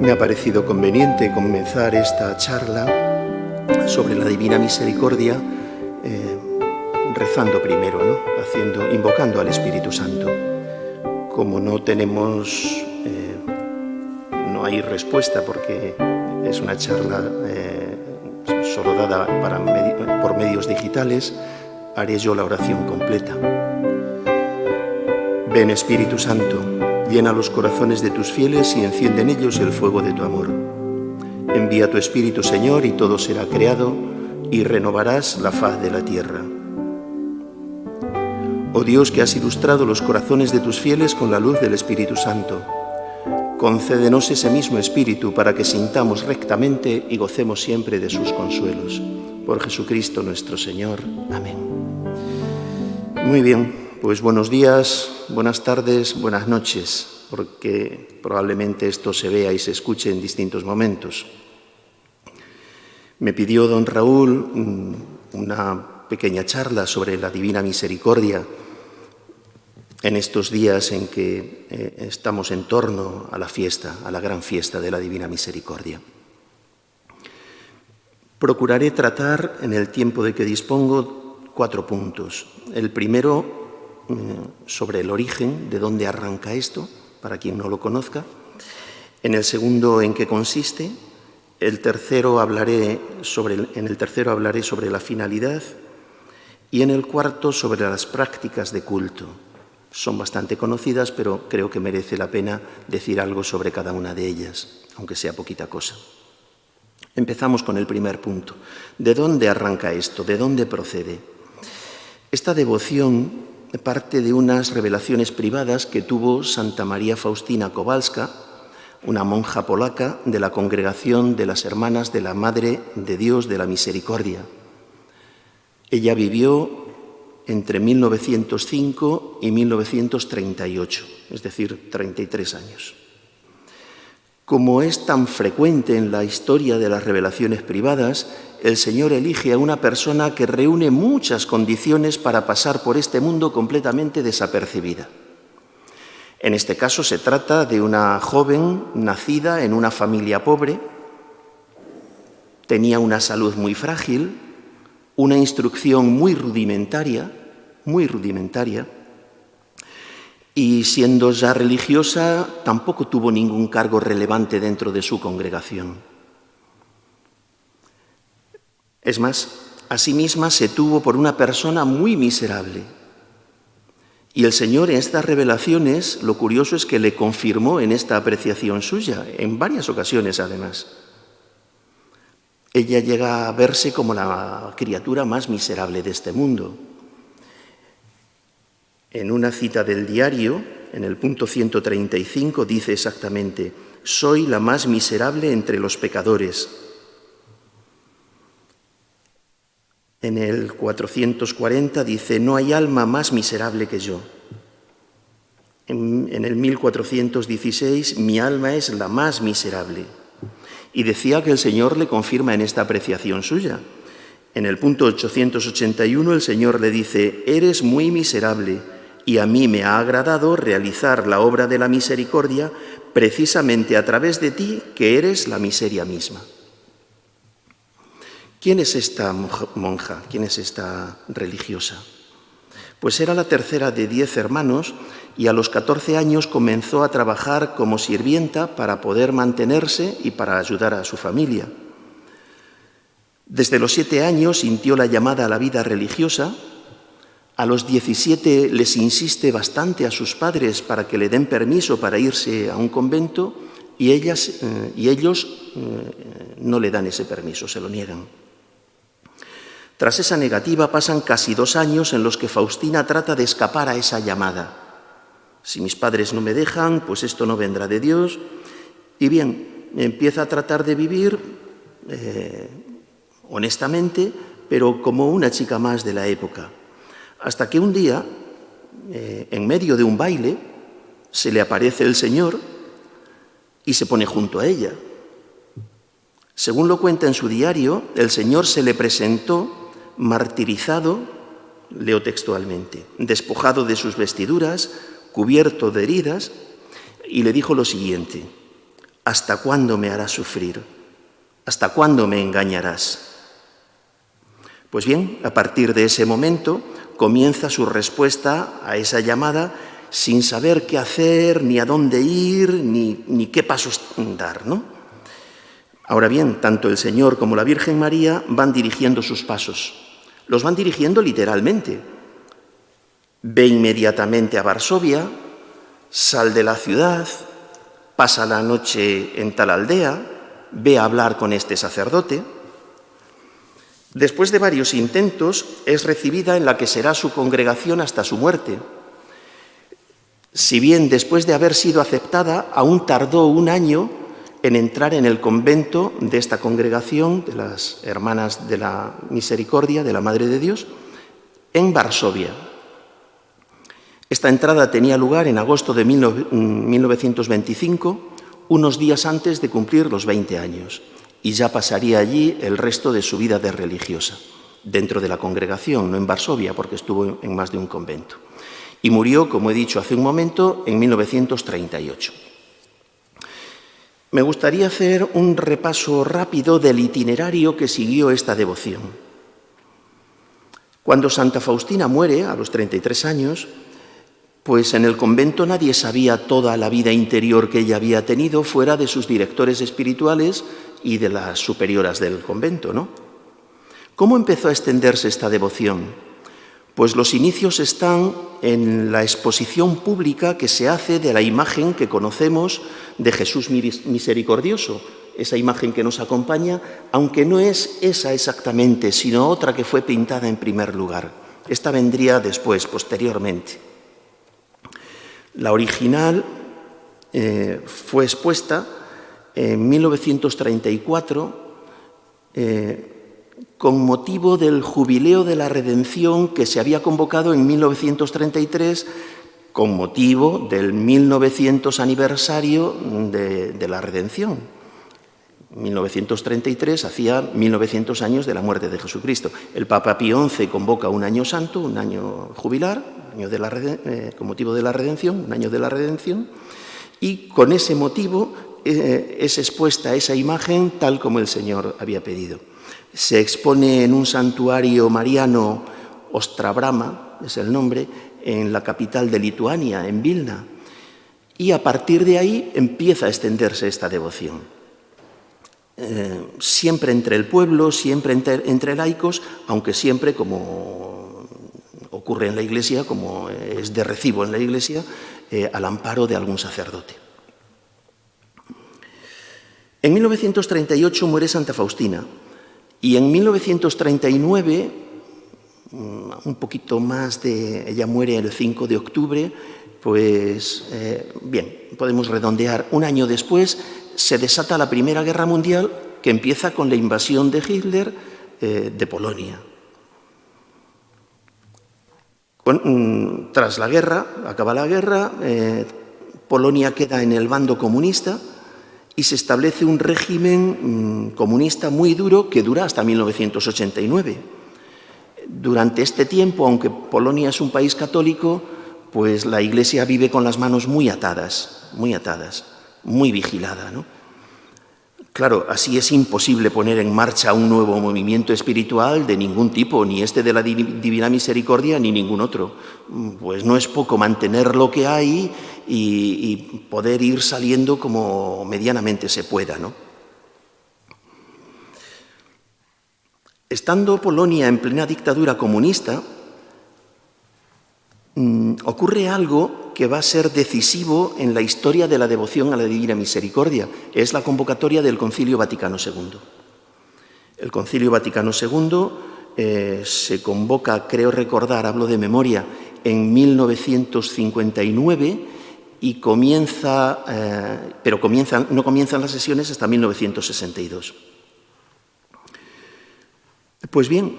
Me ha parecido conveniente comenzar esta charla sobre la Divina Misericordia rezando primero, invocando al Espíritu Santo. Como no hay respuesta porque es una charla solo dada por medios digitales, haré yo la oración completa. Ven, Espíritu Santo, llena los corazones de tus fieles y enciende en ellos el fuego de tu amor. Envía tu Espíritu, Señor, y todo será creado, y renovarás la faz de la tierra. Oh Dios, que has ilustrado los corazones de tus fieles con la luz del Espíritu Santo, concédenos ese mismo Espíritu para que sintamos rectamente y gocemos siempre de sus consuelos. Por Jesucristo nuestro Señor. Amén. Muy bien. Pues buenos días, buenas tardes, buenas noches, porque probablemente esto se vea y se escuche en distintos momentos. Me pidió don Raúl una pequeña charla sobre la Divina Misericordia en estos días en que estamos en torno a la fiesta, a la gran fiesta de la Divina Misericordia. Procuraré tratar en el tiempo de que dispongo 4 puntos. El primero, sobre el origen, de dónde arranca esto, para quien no lo conozca. En el segundo, en qué consiste. En el tercero hablaré sobre la finalidad. Y en el cuarto, sobre las prácticas de culto. Son bastante conocidas, pero creo que merece la pena decir algo sobre cada una de ellas, aunque sea poquita cosa. Empezamos con el primer punto. ¿De dónde arranca esto? ¿De dónde procede? Esta devoción parte de unas revelaciones privadas que tuvo Santa María Faustina Kowalska, una monja polaca de la Congregación de las Hermanas de la Madre de Dios de la Misericordia. Ella vivió entre 1905 y 1938, es decir, 33 años. Como es tan frecuente en la historia de las revelaciones privadas, el Señor elige a una persona que reúne muchas condiciones para pasar por este mundo completamente desapercibida. En este caso se trata de una joven nacida en una familia pobre, tenía una salud muy frágil, una instrucción muy rudimentaria, y siendo ya religiosa tampoco tuvo ningún cargo relevante dentro de su congregación. Es más, a sí misma se tuvo por una persona muy miserable. Y el Señor en estas revelaciones, lo curioso es que le confirmó en esta apreciación suya, en varias ocasiones además. Ella llega a verse como la criatura más miserable de este mundo. En una cita del diario, en el punto 135, dice exactamente: «Soy la más miserable entre los pecadores». En el 440 dice: «No hay alma más miserable que yo». En el 1416, «Mi alma es la más miserable». Y decía que el Señor le confirma en esta apreciación suya. En el punto 881 el Señor le dice: «Eres muy miserable y a mí me ha agradado realizar la obra de la misericordia precisamente a través de ti, que eres la miseria misma». ¿Quién es esta monja? ¿Quién es esta religiosa? Pues era la tercera de 10 hermanos y a los 14 años comenzó a trabajar como sirvienta para poder mantenerse y para ayudar a su familia. Desde los 7 años sintió la llamada a la vida religiosa. A los 17 les insiste bastante a sus padres para que le den permiso para irse a un convento y ellos no le dan ese permiso, se lo niegan. Tras esa negativa pasan casi 2 años en los que Faustina trata de escapar a esa llamada. Si mis padres no me dejan, pues esto no vendrá de Dios. Y bien, empieza a tratar de vivir honestamente, pero como una chica más de la época. Hasta que un día, en medio de un baile, se le aparece el Señor y se pone junto a ella. Según lo cuenta en su diario, el Señor se le presentó martirizado, leo textualmente, despojado de sus vestiduras, cubierto de heridas, y le dijo lo siguiente: ¿Hasta cuándo me harás sufrir? ¿Hasta cuándo me engañarás? Pues bien, a partir de ese momento comienza su respuesta a esa llamada sin saber qué hacer, ni a dónde ir, ni qué pasos dar, ¿no? Ahora bien, tanto el Señor como la Virgen María van dirigiendo sus pasos. Los van dirigiendo literalmente. Ve inmediatamente a Varsovia, sal de la ciudad, pasa la noche en tal aldea, ve a hablar con este sacerdote. Después de varios intentos, es recibida en la que será su congregación hasta su muerte. Si bien después de haber sido aceptada, aún tardó un año en entrar en el convento de esta congregación de las Hermanas de la Misericordia, de la Madre de Dios, en Varsovia. Esta entrada tenía lugar en agosto de 1925, unos días antes de cumplir los 20 años, y ya pasaría allí el resto de su vida de religiosa, dentro de la congregación, no en Varsovia, porque estuvo en más de un convento. Y murió, como he dicho hace un momento, en 1938. Me gustaría hacer un repaso rápido del itinerario que siguió esta devoción. Cuando Santa Faustina muere, a los 33 años, pues en el convento nadie sabía toda la vida interior que ella había tenido fuera de sus directores espirituales y de las superioras del convento, ¿no? ¿Cómo empezó a extenderse esta devoción? Pues los inicios están en la exposición pública que se hace de la imagen que conocemos de Jesús misericordioso, esa imagen que nos acompaña, aunque no es esa exactamente, sino otra que fue pintada en primer lugar. Esta vendría después, posteriormente. La original fue expuesta en 1934 con motivo del Jubileo de la Redención que se había convocado en 1933 con motivo del 1900 aniversario de la Redención. 1933 hacía 1900 años de la muerte de Jesucristo. El Papa Pío XI convoca un año santo, un año jubilar, con motivo de la Redención, un año de la Redención, y con ese motivo es expuesta esa imagen tal como el Señor había pedido. Se expone en un santuario mariano, Ostrabrama, es el nombre, en la capital de Lituania, en Vilna, y a partir de ahí empieza a extenderse esta devoción. Siempre entre el pueblo, siempre entre laicos, aunque siempre, como ocurre en la Iglesia, como es de recibo en la Iglesia, al amparo de algún sacerdote. En 1938 muere Santa Faustina y en 1939, un poquito más ella muere el 5 de octubre, pues bien, podemos redondear, un año después se desata la Primera Guerra Mundial que empieza con la invasión de Hitler de Polonia. Tras la guerra, acaba la guerra, Polonia queda en el bando comunista y se establece un régimen comunista muy duro que dura hasta 1989. Durante este tiempo, aunque Polonia es un país católico, pues la Iglesia vive con las manos muy atadas, muy vigilada, ¿no? Claro, así es imposible poner en marcha un nuevo movimiento espiritual de ningún tipo, ni este de la Divina Misericordia, ni ningún otro. Pues no es poco mantener lo que hay y poder ir saliendo como medianamente se pueda, ¿no? Estando Polonia en plena dictadura comunista, ocurre algo que va a ser decisivo en la historia de la devoción a la Divina Misericordia. Es la convocatoria del Concilio Vaticano II. El Concilio Vaticano II se convoca, creo recordar, hablo de memoria, en 1959 y no comienzan las sesiones hasta 1962. Pues bien,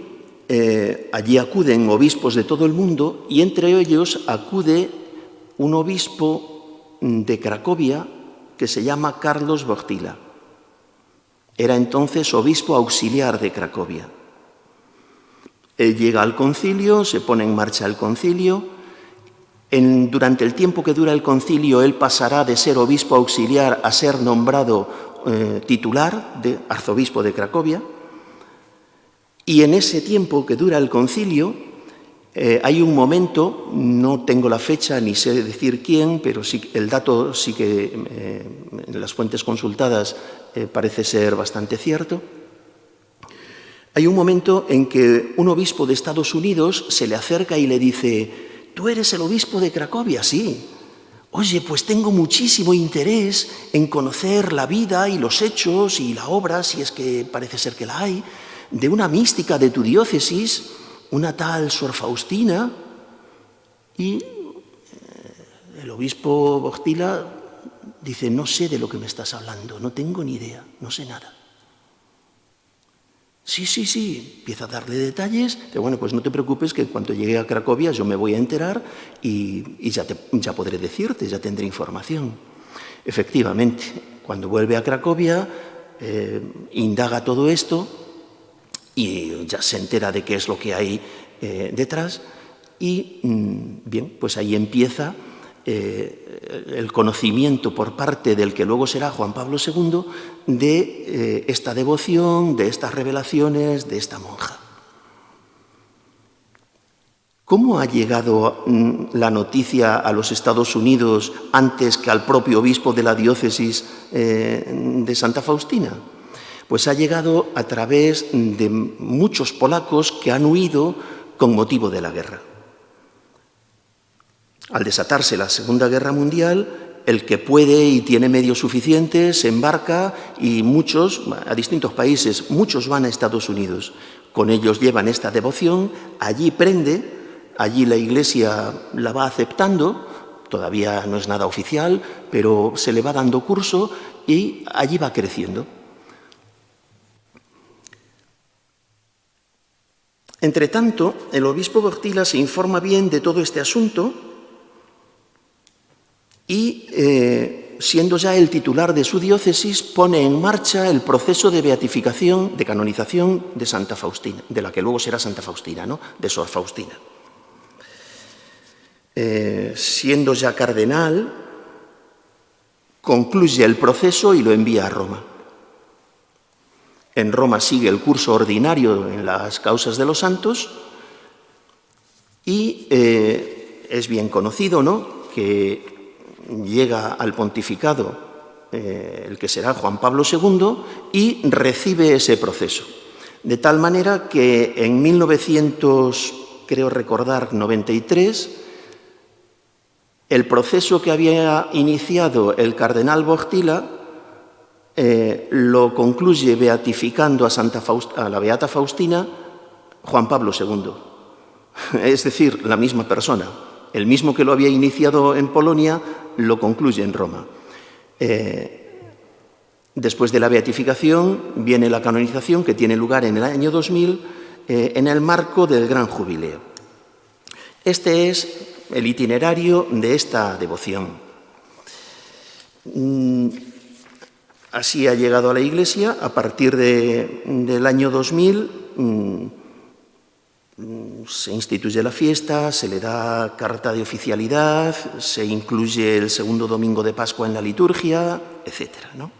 allí acuden obispos de todo el mundo y entre ellos acude un obispo de Cracovia que se llama Carlos Wojtyła. Era entonces obispo auxiliar de Cracovia. Él llega al concilio, se pone en marcha el concilio, Durante el tiempo que dura el concilio, él pasará de ser obispo auxiliar a ser nombrado titular de arzobispo de Cracovia. Y en ese tiempo que dura el concilio, hay un momento, no tengo la fecha ni sé decir quién, pero sí, el dato sí que en las fuentes consultadas parece ser bastante cierto. Hay un momento en que un obispo de Estados Unidos se le acerca y le dice: ¿tú eres el obispo de Cracovia? Sí. Oye, pues tengo muchísimo interés en conocer la vida y los hechos y la obra, si es que parece ser que la hay, de una mística de tu diócesis, una tal Sor Faustina. Y el obispo Wojtyła dice: no sé de lo que me estás hablando, no tengo ni idea, no sé nada. Sí, empieza a darle detalles, pero bueno, pues no te preocupes que cuando llegue a Cracovia yo me voy a enterar y ya podré decirte, ya tendré información. Efectivamente, cuando vuelve a Cracovia, indaga todo esto y ya se entera de qué es lo que hay detrás y, bien, pues ahí empieza el conocimiento por parte del que luego será Juan Pablo II de esta devoción, de estas revelaciones, de esta monja. ¿Cómo ha llegado la noticia a los Estados Unidos antes que al propio obispo de la diócesis de Santa Faustina? Pues ha llegado a través de muchos polacos que han huido con motivo de la guerra. Al desatarse la Segunda Guerra Mundial, el que puede y tiene medios suficientes se embarca y muchos, a distintos países, muchos van a Estados Unidos. Con ellos llevan esta devoción, allí prende, allí la Iglesia la va aceptando, todavía no es nada oficial, pero se le va dando curso y allí va creciendo. Entretanto, el obispo Wojtyła se informa bien de todo este asunto y, siendo ya el titular de su diócesis, pone en marcha el proceso de beatificación, de canonización de Santa Faustina, de la que luego será Santa Faustina, ¿no?, de Sor Faustina. Siendo ya cardenal, concluye el proceso y lo envía a Roma. En Roma sigue el curso ordinario en las causas de los santos y es bien conocido, ¿no?, que llega al pontificado el que será Juan Pablo II y recibe ese proceso. De tal manera que en 1993, el proceso que había iniciado el cardenal Wojtyła lo concluye beatificando a la beata Faustina Juan Pablo II. Es decir, la misma persona. El mismo que lo había iniciado en Polonia lo concluye en Roma. Después de la beatificación viene la canonización, que tiene lugar en el año 2000 en el marco del Gran Jubileo. Este es el itinerario de esta devoción. Así ha llegado a la Iglesia. A partir del año 2000 se instituye la fiesta, se le da carta de oficialidad, se incluye el segundo domingo de Pascua en la liturgia, etc., ¿no?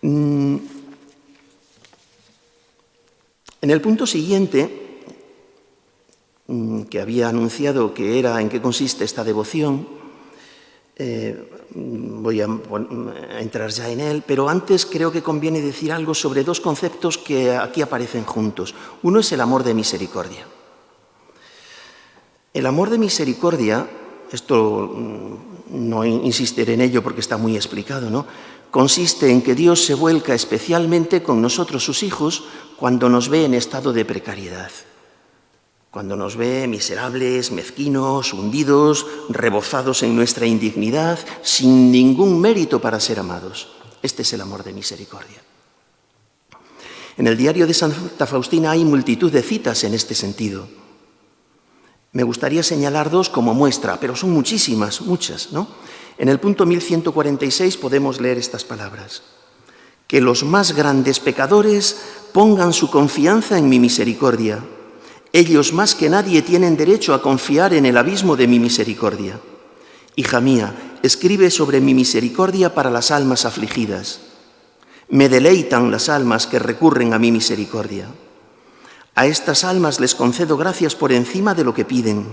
En el punto siguiente, que había anunciado que era en qué consiste esta devoción, voy a entrar ya en él, pero antes creo que conviene decir algo sobre dos conceptos que aquí aparecen juntos. Uno es el amor de misericordia. El amor de misericordia, esto no insistiré en ello porque está muy explicado, ¿no?, consiste en que Dios se vuelca especialmente con nosotros, sus hijos, cuando nos ve en estado de precariedad. Cuando nos ve miserables, mezquinos, hundidos, rebozados en nuestra indignidad, sin ningún mérito para ser amados. Este es el amor de misericordia. En el diario de Santa Faustina hay multitud de citas en este sentido. Me gustaría señalar dos como muestra, pero son muchísimas, muchas, ¿no? En el punto 1146 podemos leer estas palabras: que los más grandes pecadores pongan su confianza en mi misericordia. Ellos más que nadie tienen derecho a confiar en el abismo de mi misericordia. Hija mía, escribe sobre mi misericordia para las almas afligidas. Me deleitan las almas que recurren a mi misericordia. A estas almas les concedo gracias por encima de lo que piden.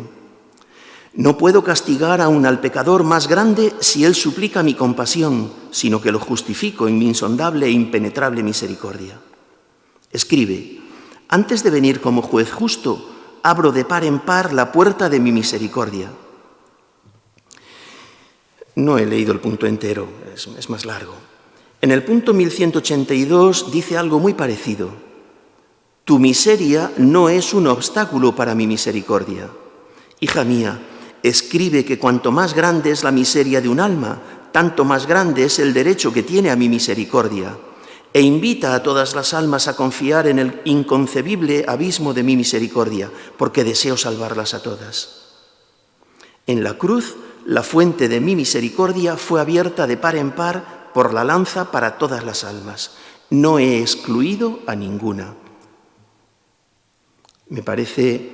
No puedo castigar aún al pecador más grande si él suplica mi compasión, sino que lo justifico en mi insondable e impenetrable misericordia. Escribe: antes de venir como juez justo, abro de par en par la puerta de mi misericordia. No he leído el punto entero, es más largo. En el punto 1182 dice algo muy parecido. Tu miseria no es un obstáculo para mi misericordia. Hija mía, escribe que cuanto más grande es la miseria de un alma, tanto más grande es el derecho que tiene a mi misericordia, e invita a todas las almas a confiar en el inconcebible abismo de mi misericordia, porque deseo salvarlas a todas. En la cruz, la fuente de mi misericordia fue abierta de par en par por la lanza para todas las almas. No he excluido a ninguna. Me parece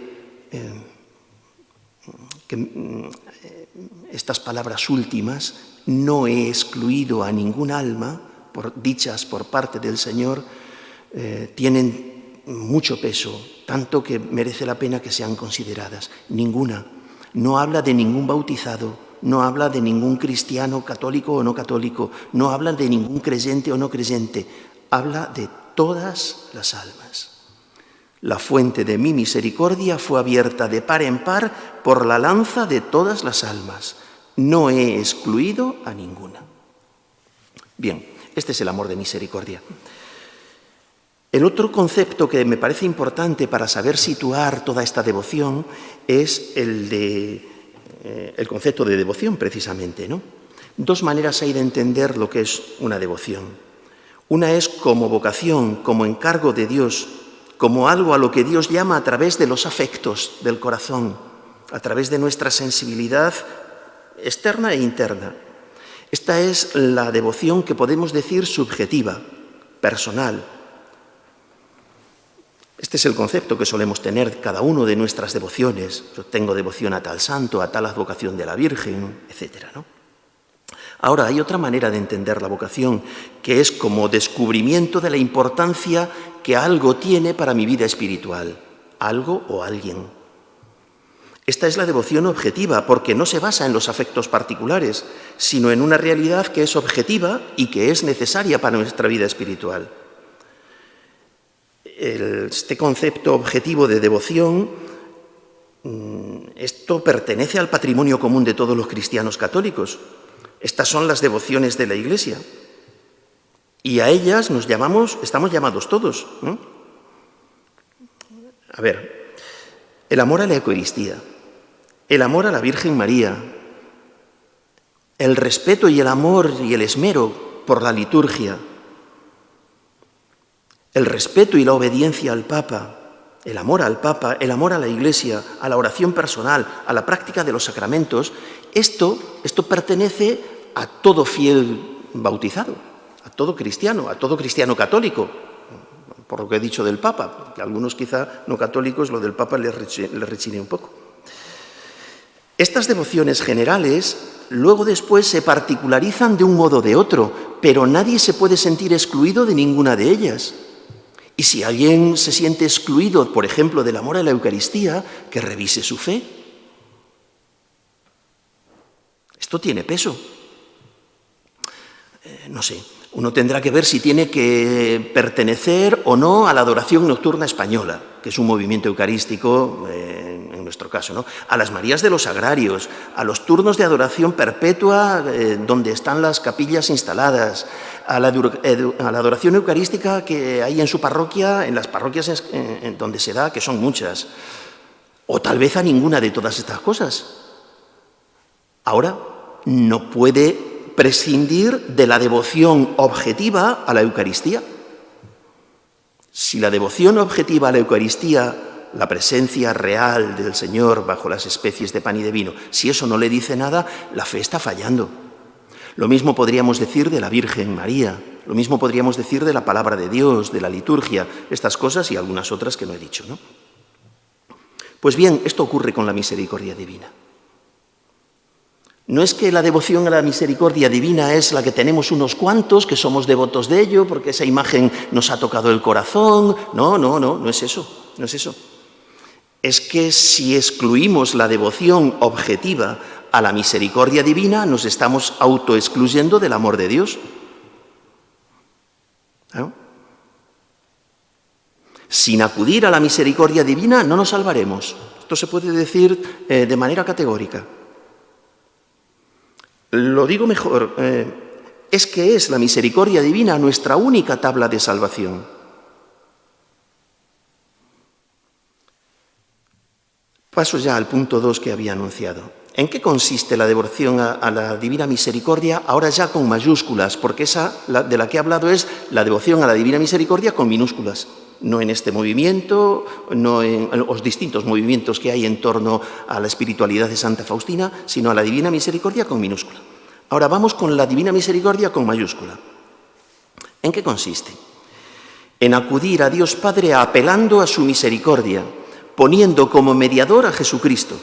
que estas palabras últimas, no he excluido a ningún alma, dichas por parte del Señor, tienen mucho peso, tanto que merece la pena que sean consideradas. Ninguna. No habla de ningún bautizado, no habla de ningún cristiano católico o no católico, no habla de ningún creyente o no creyente, habla de todas las almas. La fuente de mi misericordia fue abierta de par en par por la lanza de todas las almas. No he excluido a ninguna. Bien, este es el amor de misericordia. El otro concepto que me parece importante para saber situar toda esta devoción es el concepto de devoción, precisamente, ¿no? Dos maneras hay de entender lo que es una devoción. Una es como vocación, como encargo de Dios, como algo a lo que Dios llama a través de los afectos del corazón, a través de nuestra sensibilidad externa e interna. Esta es la devoción que podemos decir subjetiva, personal. Este es el concepto que solemos tener cada uno de nuestras devociones. Yo tengo devoción a tal santo, a tal advocación de la Virgen, etc., ¿no? Ahora, hay otra manera de entender la vocación, que es como descubrimiento de la importancia que algo tiene para mi vida espiritual, algo o alguien. Esta es la devoción objetiva, porque no se basa en los afectos particulares, sino en una realidad que es objetiva y que es necesaria para nuestra vida espiritual. Este concepto objetivo de devoción, esto pertenece al patrimonio común de todos los cristianos católicos. Estas son las devociones de la Iglesia. Y a ellas estamos llamados todos, ¿no? A ver, el amor a la Eucaristía, el amor a la Virgen María, el respeto y el amor y el esmero por la liturgia, el respeto y la obediencia al Papa, el amor al Papa, el amor a la Iglesia, a la oración personal, a la práctica de los sacramentos, esto pertenece a todo fiel bautizado, a todo cristiano católico, por lo que he dicho del Papa, que a algunos quizá no católicos lo del Papa les rechine un poco. Estas devociones generales luego después se particularizan de un modo o de otro, pero nadie se puede sentir excluido de ninguna de ellas. Y si alguien se siente excluido, por ejemplo, del amor a la Eucaristía, que revise su fe. Esto tiene peso. No sé, uno tendrá que ver si tiene que pertenecer o no a la adoración nocturna española, que es un movimiento eucarístico, en nuestro caso, ¿no? A las Marías de los Sagrarios, a los turnos de adoración perpetua donde están las capillas instaladas, a la adoración eucarística que hay en su parroquia, en las parroquias en donde se da, que son muchas, o tal vez a ninguna de todas estas cosas. Ahora, no puede prescindir de la devoción objetiva a la Eucaristía. Si la devoción objetiva a la Eucaristía, la presencia real del Señor bajo las especies de pan y de vino, si eso no le dice nada, la fe está fallando. Lo mismo podríamos decir de la Virgen María, lo mismo podríamos decir de la palabra de Dios, de la liturgia, estas cosas y algunas otras que no he dicho, ¿no? Pues bien, esto ocurre con la misericordia divina. No es que la devoción a la misericordia divina es la que tenemos unos cuantos, que somos devotos de ello, porque esa imagen nos ha tocado el corazón. No es eso, no es eso. Es que si excluimos la devoción objetiva a la misericordia divina, nos estamos autoexcluyendo del amor de Dios. ¿No? Sin acudir a la misericordia divina no nos salvaremos. Esto se puede decir de manera categórica. Lo digo mejor, es que es la misericordia divina nuestra única tabla de salvación. Paso ya al punto 2 que había anunciado. ¿En qué consiste la devoción a la divina misericordia? Ahora ya con mayúsculas, porque esa de la que he hablado es la devoción a la divina misericordia con minúsculas. No en este movimiento, no en los distintos movimientos que hay en torno a la espiritualidad de Santa Faustina, sino a la divina misericordia con minúscula. Ahora vamos con la divina misericordia con mayúscula. ¿En qué consiste? En acudir a Dios Padre apelando a su misericordia, poniendo como mediador a Jesucristo,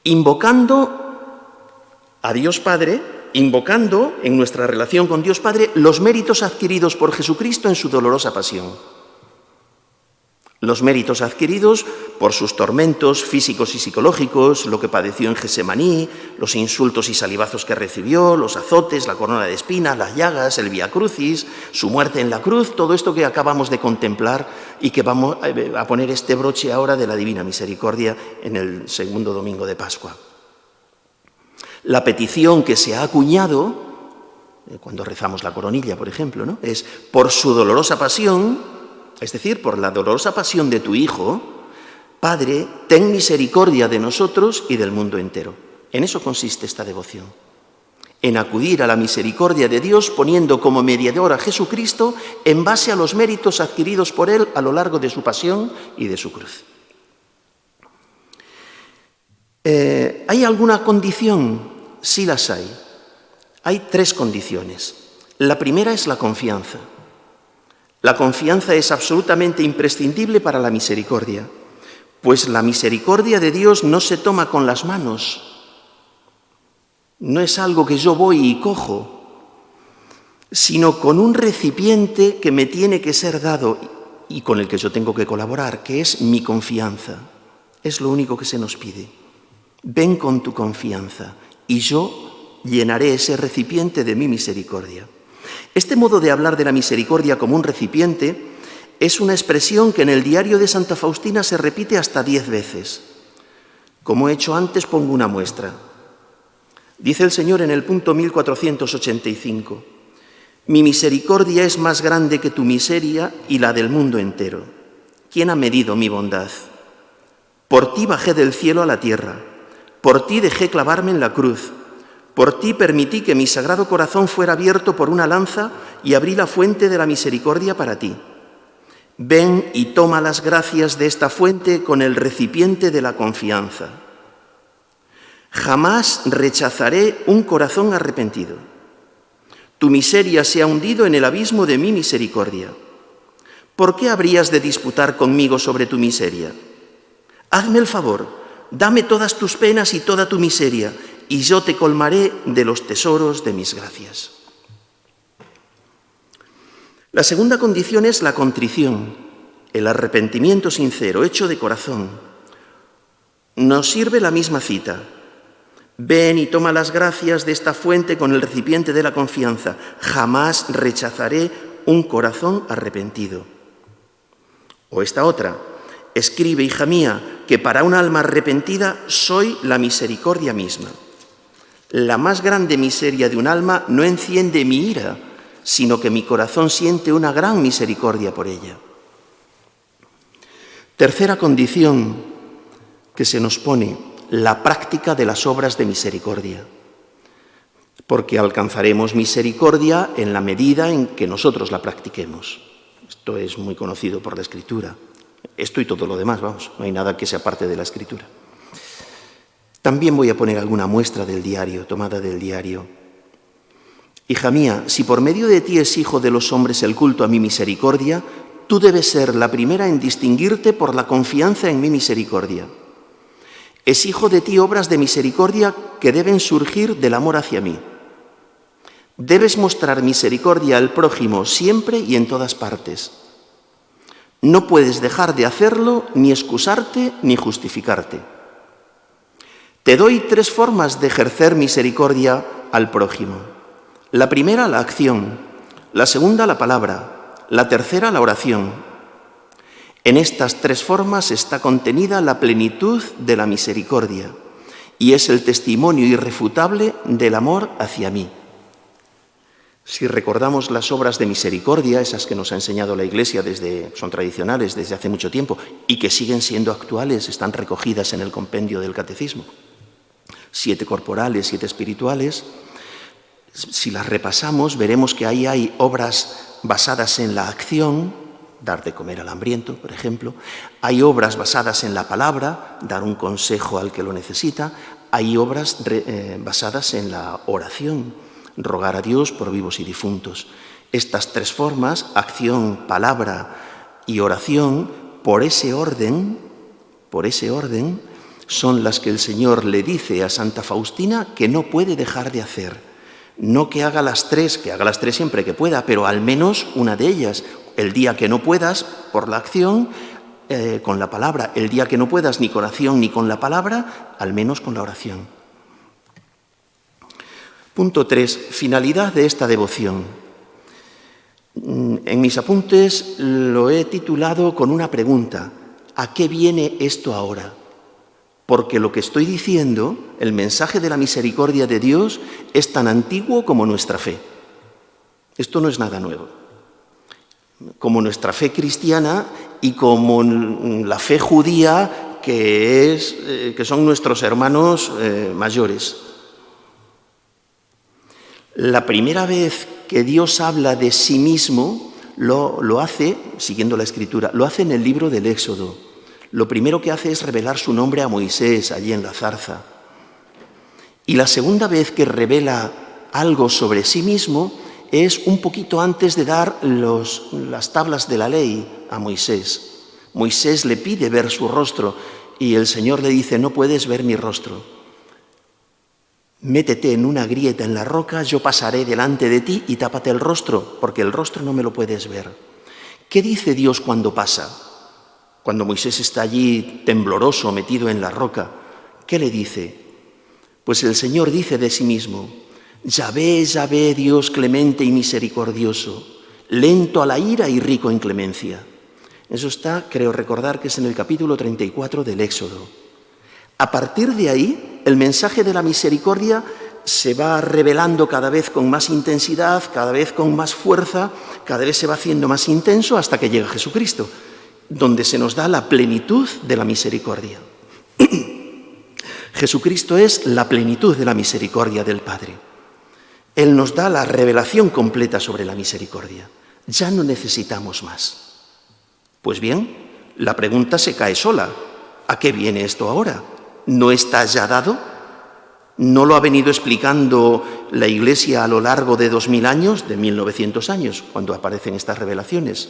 invocando a Dios Padre, invocando en nuestra relación con Dios Padre los méritos adquiridos por Jesucristo en su dolorosa pasión. Los méritos adquiridos por sus tormentos físicos y psicológicos, lo que padeció en Gesemaní, los insultos y salivazos que recibió, los azotes, la corona de espinas, las llagas, el Vía Crucis, su muerte en la cruz, todo esto que acabamos de contemplar y que vamos a poner este broche ahora de la Divina Misericordia en el segundo domingo de Pascua. La petición que se ha acuñado, cuando rezamos la coronilla, por ejemplo, ¿no?, es por su dolorosa pasión. Es decir, por la dolorosa pasión de tu Hijo, Padre, ten misericordia de nosotros y del mundo entero. En eso consiste esta devoción, en acudir a la misericordia de Dios poniendo como mediador a Jesucristo en base a los méritos adquiridos por Él a lo largo de su pasión y de su cruz. ¿Hay alguna condición? Sí las hay. Hay 3 condiciones. La primera es la confianza. La confianza es absolutamente imprescindible para la misericordia, pues la misericordia de Dios no se toma con las manos, no es algo que yo voy y cojo, sino con un recipiente que me tiene que ser dado y con el que yo tengo que colaborar, que es mi confianza. Es lo único que se nos pide. Ven con tu confianza y yo llenaré ese recipiente de mi misericordia. Este modo de hablar de la misericordia como un recipiente es una expresión que en el diario de Santa Faustina se repite hasta 10 veces. Como he hecho antes, pongo una muestra. Dice el Señor en el punto 1485, «Mi misericordia es más grande que tu miseria y la del mundo entero. ¿Quién ha medido mi bondad? Por ti bajé del cielo a la tierra, por ti dejé clavarme en la cruz. Por ti permití que mi sagrado corazón fuera abierto por una lanza y abrí la fuente de la misericordia para ti. Ven y toma las gracias de esta fuente con el recipiente de la confianza. Jamás rechazaré un corazón arrepentido. Tu miseria se ha hundido en el abismo de mi misericordia. ¿Por qué habrías de disputar conmigo sobre tu miseria? Hazme el favor, dame todas tus penas y toda tu miseria, y yo te colmaré de los tesoros de mis gracias». La segunda condición es la contrición, el arrepentimiento sincero, hecho de corazón. Nos sirve la misma cita. Ven y toma las gracias de esta fuente con el recipiente de la confianza. Jamás rechazaré un corazón arrepentido. O esta otra. Escribe, hija mía, que para un alma arrepentida soy la misericordia misma. La más grande miseria de un alma no enciende mi ira, sino que mi corazón siente una gran misericordia por ella. Tercera condición que se nos pone, la práctica de las obras de misericordia. Porque alcanzaremos misericordia en la medida en que nosotros la practiquemos. Esto es muy conocido por la Escritura. Esto y todo lo demás, vamos, no hay nada que sea parte de la Escritura. También voy a poner alguna muestra del diario, tomada del diario. Hija mía, si por medio de ti exijo de los hombres el culto a mi misericordia, tú debes ser la primera en distinguirte por la confianza en mi misericordia. Exijo de ti obras de misericordia que deben surgir del amor hacia mí. Debes mostrar misericordia al prójimo siempre y en todas partes. No puedes dejar de hacerlo, ni excusarte, ni justificarte. Te doy 3 formas de ejercer misericordia al prójimo. La primera, la acción. La segunda, la palabra. La tercera, la oración. En estas 3 formas está contenida la plenitud de la misericordia y es el testimonio irrefutable del amor hacia mí. Si recordamos las obras de misericordia, esas que nos ha enseñado la Iglesia, son tradicionales desde hace mucho tiempo y que siguen siendo actuales, están recogidas en el compendio del Catecismo. 7 corporales, 7 espirituales. Si las repasamos, veremos que ahí hay obras basadas en la acción, dar de comer al hambriento, por ejemplo. Hay obras basadas en la palabra, dar un consejo al que lo necesita. Hay obras basadas en la oración, rogar a Dios por vivos y difuntos. Estas 3 formas, acción, palabra y oración, por ese orden, son las que el Señor le dice a Santa Faustina que no puede dejar de hacer. No que haga las 3, que haga las 3 siempre que pueda, pero al menos una de ellas. El día que no puedas, por la acción, con la palabra. El día que no puedas ni con acción ni con la palabra, al menos con la oración. Punto 3. Finalidad de esta devoción. En mis apuntes lo he titulado con una pregunta. ¿A qué viene esto ahora? Porque lo que estoy diciendo, el mensaje de la misericordia de Dios, es tan antiguo como nuestra fe. Esto no es nada nuevo. Como nuestra fe cristiana y como la fe judía, que son nuestros hermanos mayores. La primera vez que Dios habla de sí mismo, lo hace, siguiendo la Escritura, lo hace en el libro del Éxodo. Lo primero que hace es revelar su nombre a Moisés, allí en la zarza. Y la segunda vez que revela algo sobre sí mismo es un poquito antes de dar las tablas de la ley a Moisés. Moisés le pide ver su rostro y el Señor le dice, no puedes ver mi rostro. Métete en una grieta en la roca, yo pasaré delante de ti y tápate el rostro, porque el rostro no me lo puedes ver. ¿Qué dice Dios cuando pasa? Cuando Moisés está allí tembloroso, metido en la roca, ¿qué le dice? Pues el Señor dice de sí mismo, Yahvé, Yahvé, Dios clemente y misericordioso, lento a la ira y rico en clemencia. Eso está, creo recordar que es en el capítulo 34 del Éxodo. A partir de ahí, el mensaje de la misericordia se va revelando cada vez con más intensidad, cada vez con más fuerza, cada vez se va haciendo más intenso hasta que llega Jesucristo, donde se nos da la plenitud de la misericordia. Jesucristo es la plenitud de la misericordia del Padre. Él nos da la revelación completa sobre la misericordia. Ya no necesitamos más. Pues bien, la pregunta se cae sola. ¿A qué viene esto ahora? ¿No está ya dado? ¿No lo ha venido explicando la Iglesia a lo largo de 2000 años, de 1900 años, cuando aparecen estas revelaciones?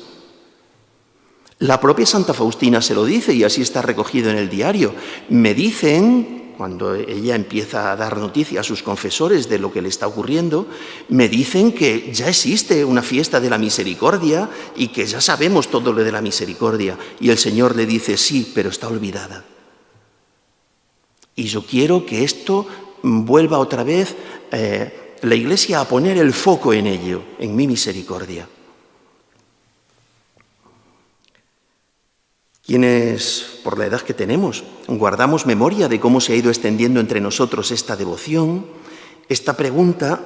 La propia Santa Faustina se lo dice y así está recogido en el diario. Me dicen, cuando ella empieza a dar noticia a sus confesores de lo que le está ocurriendo, me dicen que ya existe una fiesta de la misericordia y que ya sabemos todo lo de la misericordia. Y el Señor le dice, sí, pero está olvidada. Y yo quiero que esto vuelva otra vez la Iglesia a poner el foco en ello, en mi misericordia. Quienes, por la edad que tenemos, guardamos memoria de cómo se ha ido extendiendo entre nosotros esta devoción, esta pregunta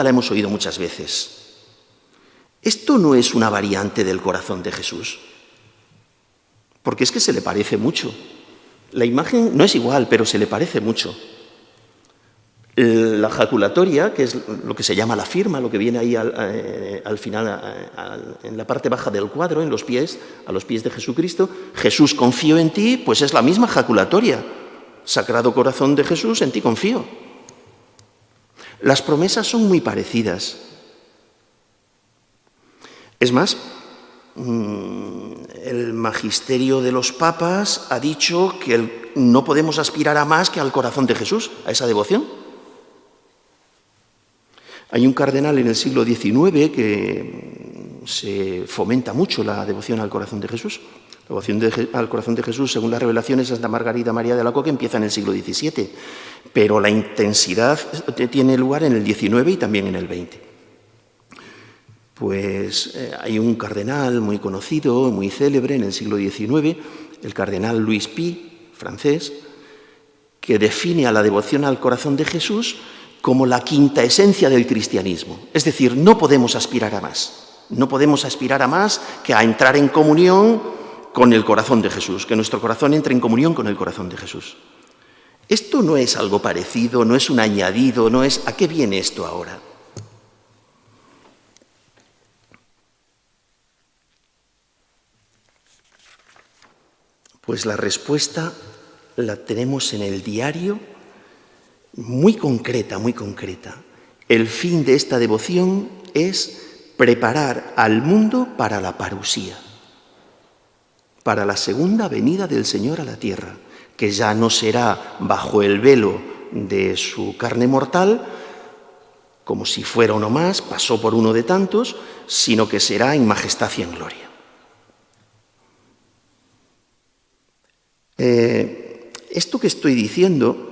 la hemos oído muchas veces. ¿Esto no es una variante del corazón de Jesús? Porque es que se le parece mucho. La imagen no es igual, pero se le parece mucho. La jaculatoria, que es lo que se llama la firma, lo que viene ahí al final, en la parte baja del cuadro, a los pies de Jesucristo, Jesús, confío en ti, pues es la misma jaculatoria. Sagrado Corazón de Jesús, en ti confío. Las promesas son muy parecidas. Es más, El magisterio de los papas ha dicho que no podemos aspirar a más que al corazón de Jesús, a esa devoción. Hay un cardenal en el siglo XIX que se fomenta mucho la devoción al corazón de Jesús. La devoción al corazón de Jesús, según las revelaciones, Santa Margarita María de Alacoque, empieza en el siglo XVII, pero la intensidad tiene lugar en el XIX y también en el XX. Pues hay un cardenal muy conocido, muy célebre en el siglo XIX, el cardenal Louis Pi, francés, que define a la devoción al corazón de Jesús como la quinta esencia del cristianismo. Es decir, no podemos aspirar a más. No podemos aspirar a más que a entrar en comunión con el corazón de Jesús, que nuestro corazón entre en comunión con el corazón de Jesús. Esto no es algo parecido, no es un añadido, no es... ¿A qué viene esto ahora? Pues la respuesta la tenemos en el diario, muy concreta, muy concreta. El fin de esta devoción es preparar al mundo para la parusía, para la segunda venida del Señor a la tierra, que ya no será bajo el velo de su carne mortal, como si fuera uno más, pasó por uno de tantos, sino que será en majestad y en gloria. Esto que estoy diciendo,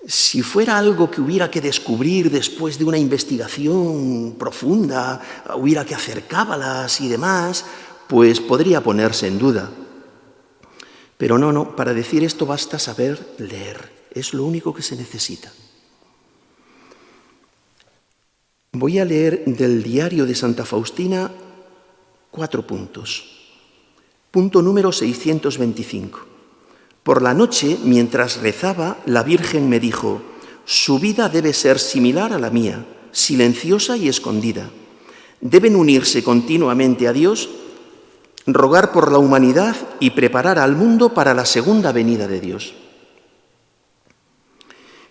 si fuera algo que hubiera que descubrir después de una investigación profunda, hubiera que hacer cábalas y demás, pues podría ponerse en duda. Pero no, para decir esto basta saber leer, es lo único que se necesita. Voy a leer del diario de Santa Faustina 4 puntos. Punto número 625. Por la noche, mientras rezaba, la Virgen me dijo: su vida debe ser similar a la mía, silenciosa y escondida. Deben unirse continuamente a Dios, rogar por la humanidad y preparar al mundo para la segunda venida de Dios.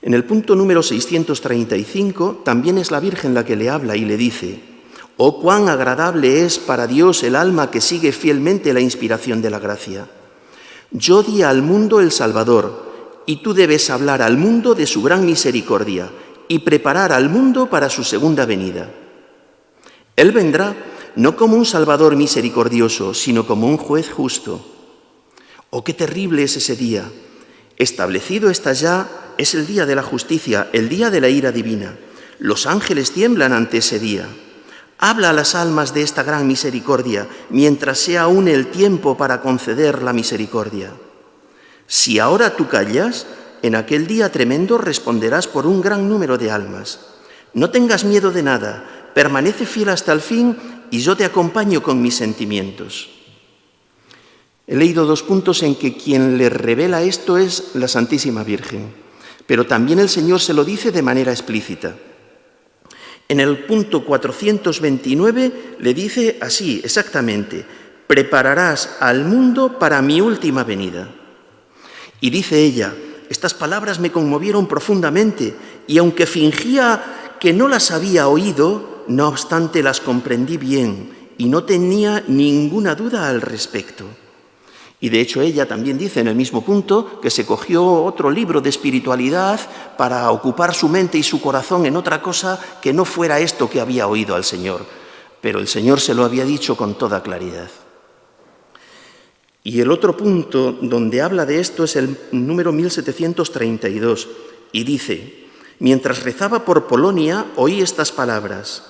En el punto número 635 también es la Virgen la que le habla y le dice: oh, cuán agradable es para Dios el alma que sigue fielmente la inspiración de la gracia. Yo di al mundo el Salvador, y tú debes hablar al mundo de su gran misericordia y preparar al mundo para su segunda venida. Él vendrá no como un Salvador misericordioso, sino como un juez justo. Oh, qué terrible es ese día. Establecido está ya, es el día de la justicia, el día de la ira divina. Los ángeles tiemblan ante ese día. Habla a las almas de esta gran misericordia, mientras sea aún el tiempo para conceder la misericordia. Si ahora tú callas, en aquel día tremendo responderás por un gran número de almas. No tengas miedo de nada, permanece fiel hasta el fin y yo te acompaño con mis sentimientos. He leído 2 puntos en que quien le revela esto es la Santísima Virgen, pero también el Señor se lo dice de manera explícita. En el punto 429 le dice así, exactamente: prepararás al mundo para mi última venida. Y dice ella: estas palabras me conmovieron profundamente y aunque fingía que no las había oído, no obstante las comprendí bien y no tenía ninguna duda al respecto. Y de hecho ella también dice en el mismo punto que se cogió otro libro de espiritualidad para ocupar su mente y su corazón en otra cosa que no fuera esto que había oído al Señor. Pero el Señor se lo había dicho con toda claridad. Y el otro punto donde habla de esto es el número 1732 y dice: mientras rezaba por Polonia oí estas palabras: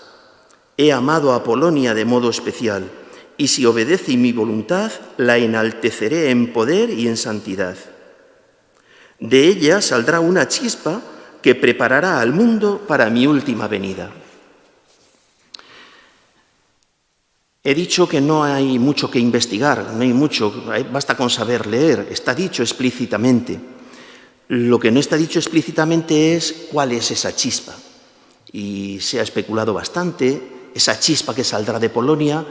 he amado a Polonia de modo especial, y si obedece mi voluntad, la enalteceré en poder y en santidad. De ella saldrá una chispa que preparará al mundo para mi última venida. He dicho que no hay mucho que investigar, no hay mucho, basta con saber leer, está dicho explícitamente. Lo que no está dicho explícitamente es cuál es esa chispa. Y se ha especulado bastante, esa chispa que saldrá de Polonia.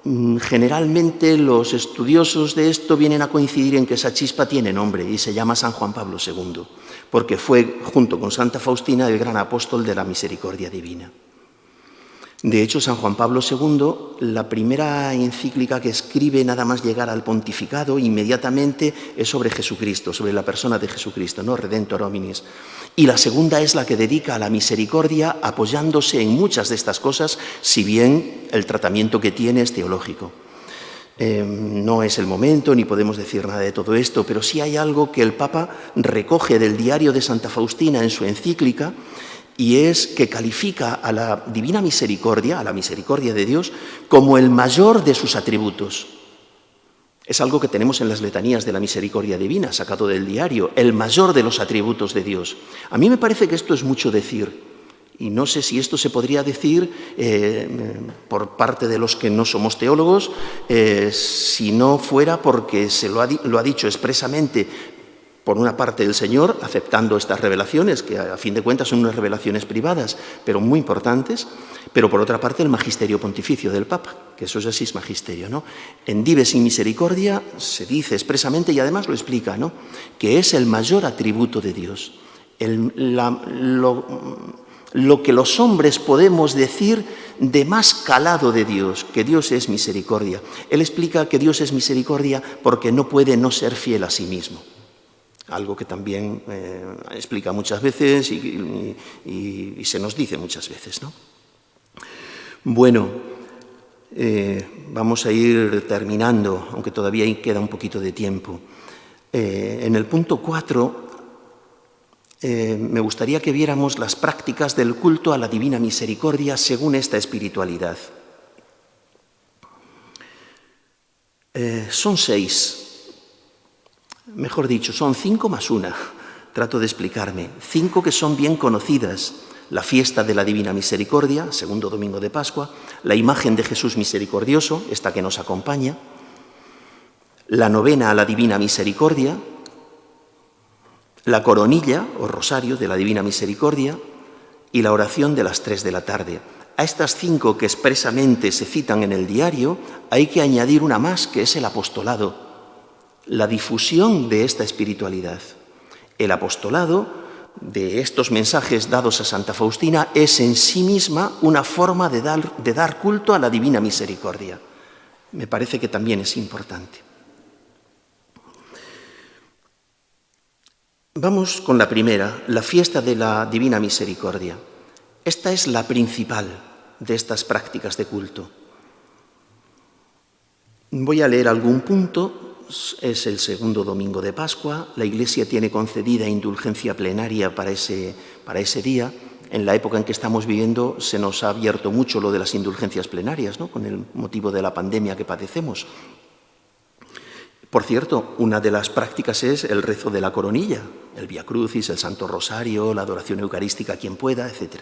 Generalmente los estudiosos de esto vienen a coincidir en que esa chispa tiene nombre y se llama San Juan Pablo II, porque fue, junto con Santa Faustina, el gran apóstol de la misericordia divina. De hecho, San Juan Pablo II, la primera encíclica que escribe nada más llegar al pontificado, inmediatamente es sobre Jesucristo, sobre la persona de Jesucristo, ¿no? Redentor hominis. Y la segunda es la que dedica a la misericordia, apoyándose en muchas de estas cosas, si bien el tratamiento que tiene es teológico. No es el momento, ni podemos decir nada de todo esto, pero sí hay algo que el Papa recoge del diario de Santa Faustina en su encíclica, y es que califica a la divina misericordia, a la misericordia de Dios, como el mayor de sus atributos. Es algo que tenemos en las letanías de la misericordia divina, sacado del diario, el mayor de los atributos de Dios. A mí me parece que esto es mucho decir, y no sé si esto se podría decir por parte de los que no somos teólogos, si no fuera porque se lo ha dicho expresamente, por una parte el Señor, aceptando estas revelaciones, que a fin de cuentas son unas revelaciones privadas, pero muy importantes, pero por otra parte el magisterio pontificio del Papa, que eso sí es magisterio, ¿no? En Dives in Misericordia se dice expresamente, y además lo explica, ¿no?, que es el mayor atributo de Dios, lo que los hombres podemos decir de más calado de Dios, que Dios es misericordia. Él explica que Dios es misericordia porque no puede no ser fiel a sí mismo. Algo que también explica muchas veces y se nos dice muchas veces, ¿no? Bueno, vamos a ir terminando, aunque todavía queda un poquito de tiempo. En el punto 4 me gustaría que viéramos las prácticas del culto a la Divina Misericordia según esta espiritualidad. Son 6. Mejor dicho, son 5 más 1, trato de explicarme. 5 que son bien conocidas: la fiesta de la Divina Misericordia, segundo domingo de Pascua, la imagen de Jesús misericordioso, esta que nos acompaña, la novena a la Divina Misericordia, la coronilla o rosario de la Divina Misericordia y la oración de las 3 de la tarde. A estas 5 que expresamente se citan en el diario hay que añadir una más, que es el apostolado, la difusión de esta espiritualidad. El apostolado de estos mensajes dados a Santa Faustina es en sí misma una forma de dar culto a la Divina Misericordia. Me parece que también es importante. Vamos con la primera, la fiesta de la Divina Misericordia. Esta es la principal de estas prácticas de culto. Voy a leer algún punto. Es el segundo domingo de Pascua. La Iglesia tiene concedida indulgencia plenaria para ese día. En la época en que estamos viviendo se nos ha abierto mucho lo de las indulgencias plenarias, ¿no?, con el motivo de la pandemia que padecemos. Por cierto, una de las prácticas es el rezo de la coronilla, el Vía Crucis, el Santo Rosario, la adoración eucarística, quien pueda, etc.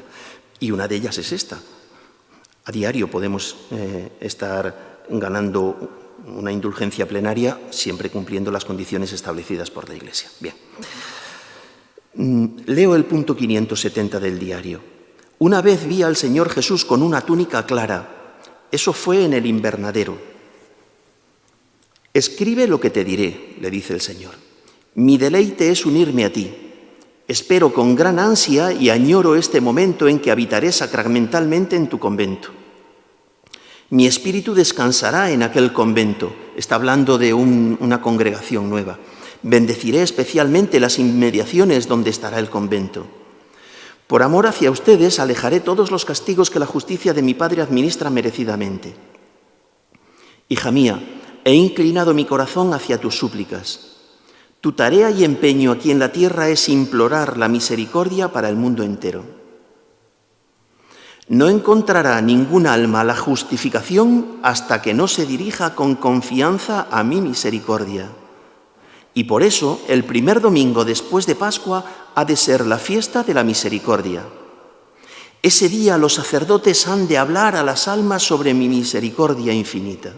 Y una de ellas es esta. A diario podemos estar ganando una indulgencia plenaria, siempre cumpliendo las condiciones establecidas por la Iglesia. Bien. Leo el punto 570 del diario. Una vez vi al Señor Jesús con una túnica clara. Eso fue en el invernadero. Escribe lo que te diré, le dice el Señor. Mi deleite es unirme a ti. Espero con gran ansia y añoro este momento en que habitaré sacramentalmente en tu convento. Mi espíritu descansará en aquel convento. Está hablando de una congregación nueva. Bendeciré especialmente las inmediaciones donde estará el convento. Por amor hacia ustedes alejaré todos los castigos que la justicia de mi Padre administra merecidamente. Hija mía, he inclinado mi corazón hacia tus súplicas. Tu tarea y empeño aquí en la tierra es implorar la misericordia para el mundo entero. No encontrará ningún alma la justificación hasta que no se dirija con confianza a mi misericordia. Y por eso, el primer domingo después de Pascua ha de ser la fiesta de la misericordia. Ese día los sacerdotes han de hablar a las almas sobre mi misericordia infinita.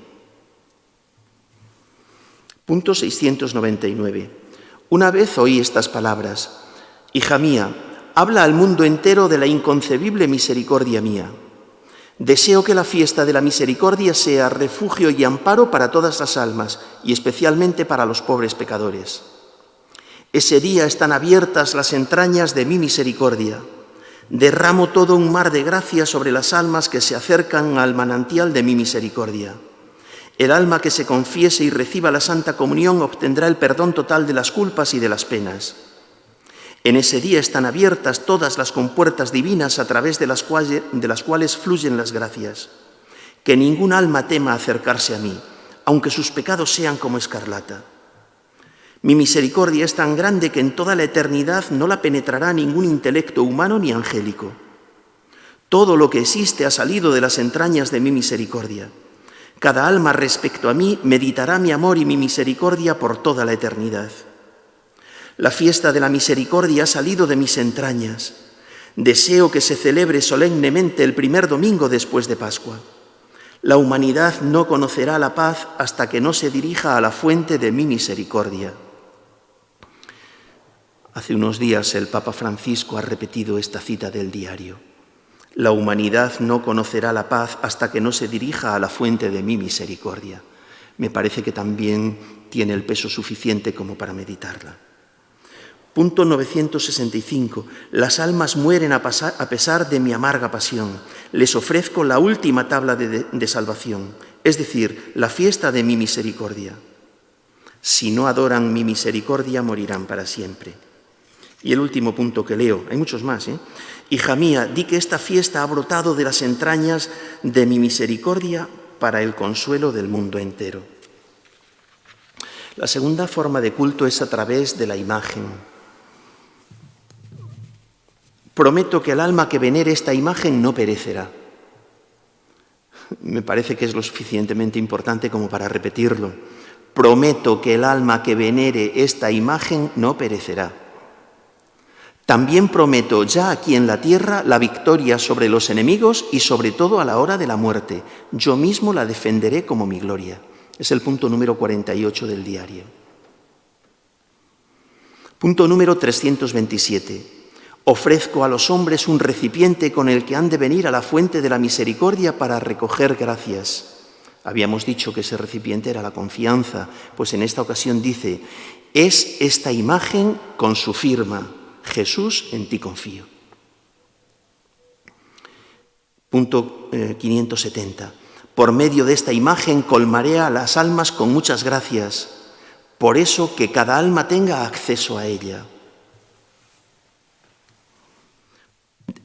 Punto 699. Una vez oí estas palabras: hija mía, habla al mundo entero de la inconcebible misericordia mía. Deseo que la fiesta de la misericordia sea refugio y amparo para todas las almas, y especialmente para los pobres pecadores. Ese día están abiertas las entrañas de mi misericordia. Derramo todo un mar de gracia sobre las almas que se acercan al manantial de mi misericordia. El alma que se confiese y reciba la Santa Comunión obtendrá el perdón total de las culpas y de las penas. En ese día están abiertas todas las compuertas divinas a través de las cuales fluyen las gracias. Que ningún alma tema acercarse a mí, aunque sus pecados sean como escarlata. Mi misericordia es tan grande que en toda la eternidad no la penetrará ningún intelecto humano ni angélico. Todo lo que existe ha salido de las entrañas de mi misericordia. Cada alma respecto a mí meditará mi amor y mi misericordia por toda la eternidad. La fiesta de la misericordia ha salido de mis entrañas. Deseo que se celebre solemnemente el primer domingo después de Pascua. La humanidad no conocerá la paz hasta que no se dirija a la fuente de mi misericordia. Hace unos días el Papa Francisco ha repetido esta cita del diario. La humanidad no conocerá la paz hasta que no se dirija a la fuente de mi misericordia. Me parece que también tiene el peso suficiente como para meditarla. Punto 965. Las almas mueren a pesar de mi amarga pasión. Les ofrezco la última tabla de salvación, es decir, la fiesta de mi misericordia. Si no adoran mi misericordia, morirán para siempre. Y el último punto que leo, hay muchos más, Hija mía, di que esta fiesta ha brotado de las entrañas de mi misericordia para el consuelo del mundo entero. La segunda forma de culto es a través de la imagen. Prometo que el alma que venere esta imagen no perecerá. Me parece que es lo suficientemente importante como para repetirlo. Prometo que el alma que venere esta imagen no perecerá. También prometo ya aquí en la tierra la victoria sobre los enemigos y sobre todo a la hora de la muerte. Yo mismo la defenderé como mi gloria. Es el punto número 48 del diario. Punto número 327. Ofrezco a los hombres un recipiente con el que han de venir a la fuente de la misericordia para recoger gracias. Habíamos dicho que ese recipiente era la confianza, pues en esta ocasión dice, es esta imagen con su firma. Jesús, en ti confío. Punto 570. Por medio de esta imagen colmaré a las almas con muchas gracias. Por eso que cada alma tenga acceso a ella.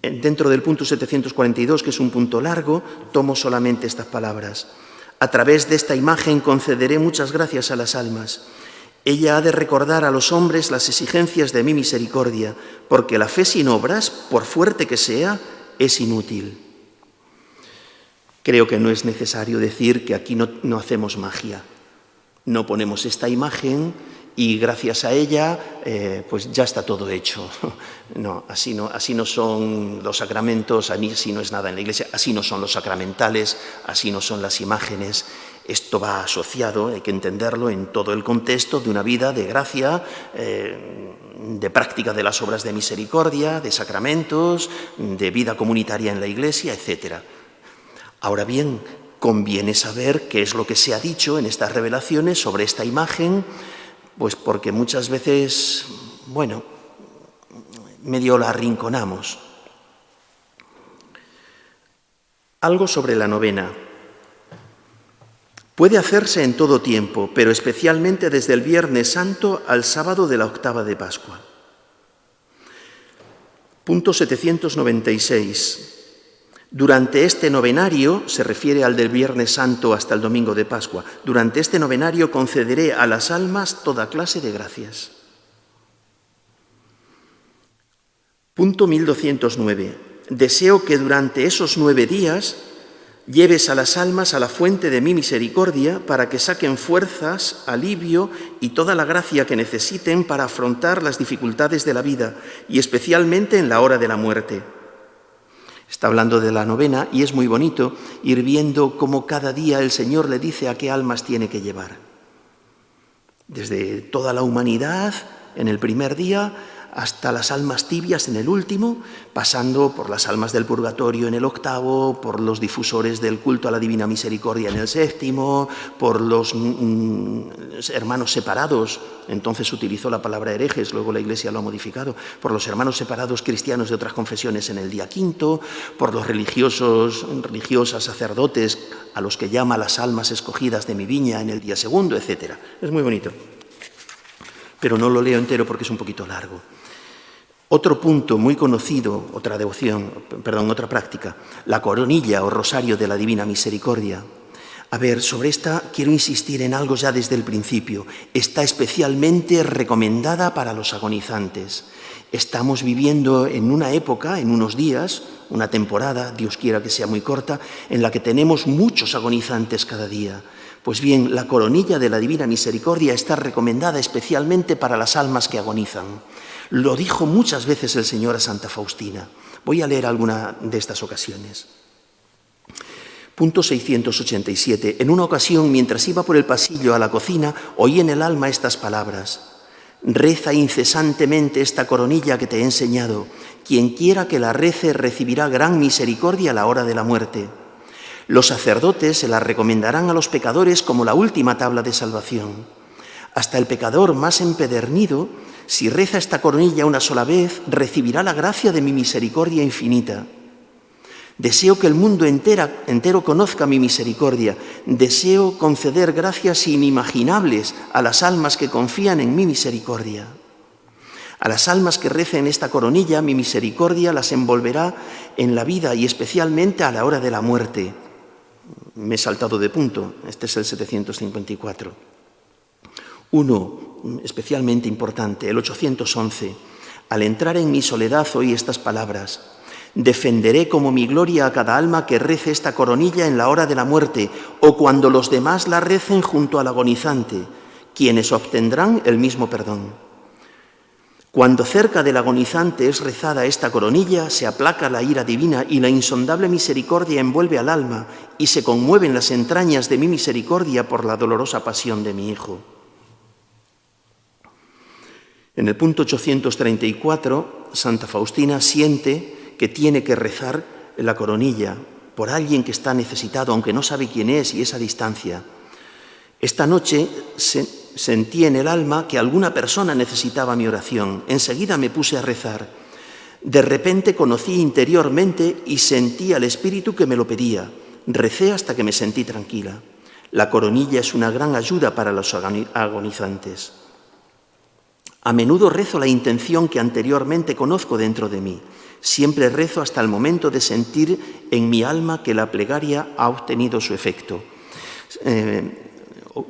Dentro del punto 742, que es un punto largo, tomo solamente estas palabras. A través de esta imagen concederé muchas gracias a las almas. Ella ha de recordar a los hombres las exigencias de mi misericordia, porque la fe sin obras, por fuerte que sea, es inútil. Creo que no es necesario decir que aquí no hacemos magia. No ponemos esta imagen y gracias a ella pues ya está todo hecho. No, así no son los sacramentos, así no es nada en la Iglesia, así no son los sacramentales, así no son las imágenes. Esto va asociado, hay que entenderlo, en todo el contexto de una vida de gracia, de práctica de las obras de misericordia, de sacramentos, de vida comunitaria en la Iglesia, etc. Ahora bien, conviene saber qué es lo que se ha dicho en estas revelaciones sobre esta imagen, pues porque muchas veces, medio la arrinconamos. Algo sobre la novena. Puede hacerse en todo tiempo, pero especialmente desde el Viernes Santo al sábado de la octava de Pascua. Punto 796. Durante este novenario, se refiere al del Viernes Santo hasta el domingo de Pascua, durante este novenario concederé a las almas toda clase de gracias. Punto 1209. Deseo que durante esos 9 días lleves a las almas a la fuente de mi misericordia para que saquen fuerzas, alivio y toda la gracia que necesiten para afrontar las dificultades de la vida y especialmente en la hora de la muerte. Está hablando de la novena y es muy bonito ir viendo cómo cada día el Señor le dice a qué almas tiene que llevar. Desde toda la humanidad, en el primer día, hasta las almas tibias en el último, pasando por las almas del purgatorio en el octavo, por los difusores del culto a la Divina Misericordia en el séptimo, por los hermanos separados, entonces utilizó la palabra herejes, luego la Iglesia lo ha modificado, por los hermanos separados cristianos de otras confesiones en el día quinto, por los religiosas, sacerdotes, a los que llama las almas escogidas de mi viña en el día segundo, etc. Es muy bonito, pero no lo leo entero porque es un poquito largo. Otro punto muy conocido, otra práctica, la coronilla o rosario de la Divina Misericordia. A ver, sobre esta quiero insistir en algo ya desde el principio. Está especialmente recomendada para los agonizantes. Estamos viviendo en una época, en unos días, una temporada, Dios quiera que sea muy corta, en la que tenemos muchos agonizantes cada día. Pues bien, la coronilla de la Divina Misericordia está recomendada especialmente para las almas que agonizan. Lo dijo muchas veces el Señor a Santa Faustina. Voy a leer alguna de estas ocasiones. Punto 687. En una ocasión, mientras iba por el pasillo a la cocina, oí en el alma estas palabras. Reza incesantemente esta coronilla que te he enseñado. Quien quiera que la rece recibirá gran misericordia a la hora de la muerte. Los sacerdotes se la recomendarán a los pecadores como la última tabla de salvación. Hasta el pecador más empedernido, si reza esta coronilla una sola vez, recibirá la gracia de mi misericordia infinita. Deseo que el mundo entero conozca mi misericordia. Deseo conceder gracias inimaginables a las almas que confían en mi misericordia. A las almas que recen esta coronilla, mi misericordia las envolverá en la vida y especialmente a la hora de la muerte. Me he saltado de punto, este es el 754. Uno especialmente importante, el 811. Al entrar en mi soledad oí estas palabras. Defenderé como mi gloria a cada alma que rece esta coronilla en la hora de la muerte o cuando los demás la recen junto al agonizante, quienes obtendrán el mismo perdón. Cuando cerca del agonizante es rezada esta coronilla, se aplaca la ira divina y la insondable misericordia envuelve al alma y se conmueven las entrañas de mi misericordia por la dolorosa pasión de mi Hijo. En el punto 834, Santa Faustina siente que tiene que rezar la coronilla por alguien que está necesitado, aunque no sabe quién es y es a distancia. Esta noche sentí en el alma que alguna persona necesitaba mi oración. Enseguida me puse a rezar. De repente conocí interiormente y sentí al Espíritu que me lo pedía. Recé hasta que me sentí tranquila. La coronilla es una gran ayuda para los agonizantes. A menudo rezo la intención que anteriormente conozco dentro de mí. Siempre rezo hasta el momento de sentir en mi alma que la plegaria ha obtenido su efecto.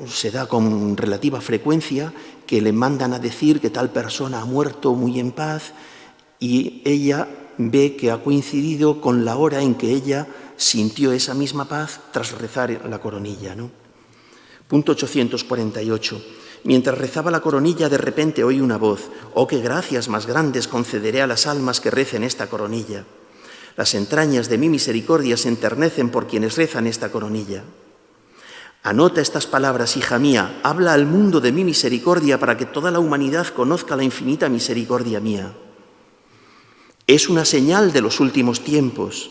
Se da con relativa frecuencia que le mandan a decir que tal persona ha muerto muy en paz y ella ve que ha coincidido con la hora en que ella sintió esa misma paz tras rezar la coronilla, ¿no? Punto 848. Mientras rezaba la coronilla, de repente oí una voz. «Oh, qué gracias más grandes concederé a las almas que recen esta coronilla. Las entrañas de mi misericordia se enternecen por quienes rezan esta coronilla. Anota estas palabras, hija mía, habla al mundo de mi misericordia para que toda la humanidad conozca la infinita misericordia mía. Es una señal de los últimos tiempos.